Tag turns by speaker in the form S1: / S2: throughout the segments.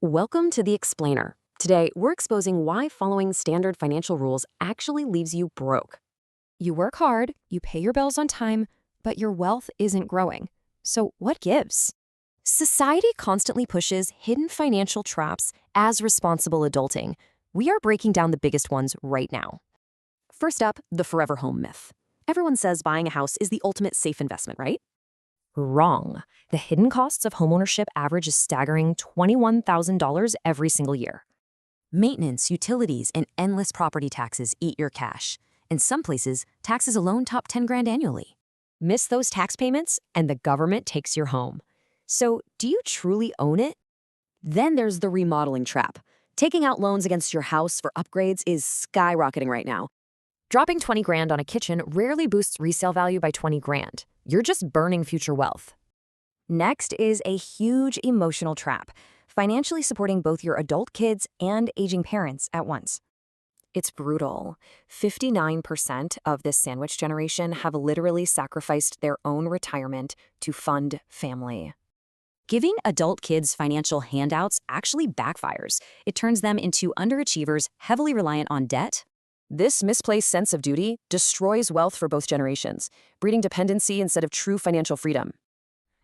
S1: Welcome to The Explainer. Today, we're exposing why following standard financial rules actually leaves you broke.
S2: You work hard, you pay your bills on time, but your wealth isn't growing. So what gives? Society constantly pushes hidden financial traps as responsible adulting. We are breaking down the biggest ones right now.
S1: First up, the forever home myth. Everyone says buying a house is the ultimate safe investment, right?
S2: Wrong. The hidden costs of homeownership average a staggering $21,000 every single year.
S1: Maintenance, utilities, and endless property taxes eat your cash. In some places, taxes alone top 10 grand annually.
S2: Miss those tax payments, and the government takes your home. So, do you truly own it?
S1: Then there's the remodeling trap. Taking out loans against your house for upgrades is skyrocketing right now.
S2: Dropping 20 grand on a kitchen rarely boosts resale value by 20 grand. You're just burning future wealth. Next is a huge emotional trap, financially supporting both your adult kids and aging parents at once. It's brutal. 59% of this sandwich generation have literally sacrificed their own retirement to fund family. Giving adult kids financial handouts actually backfires. It turns them into underachievers heavily reliant on debt.
S1: This misplaced sense of duty destroys wealth for both generations, breeding dependency instead of true financial freedom.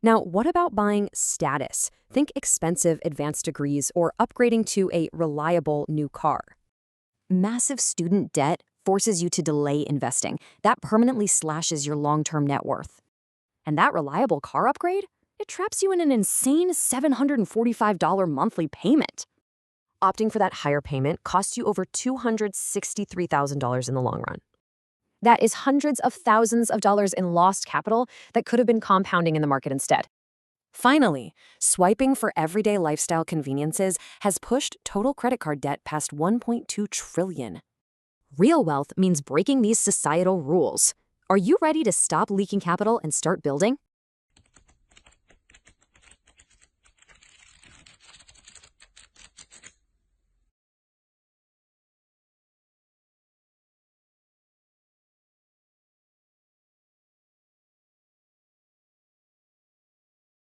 S2: Now, what about buying status? Think expensive advanced degrees or upgrading to a reliable new car. Massive student debt forces you to delay investing. That permanently slashes your long-term net worth. And that reliable car upgrade? It traps you in an insane $745 monthly payment. Opting for that higher payment costs you over $263,000 in the long run. That is hundreds of thousands of dollars in lost capital that could have been compounding in the market instead. Finally, swiping for everyday lifestyle conveniences has pushed total credit card debt past $1.2 trillion. Real wealth means breaking these societal rules. Are you ready to stop leaking capital and start building?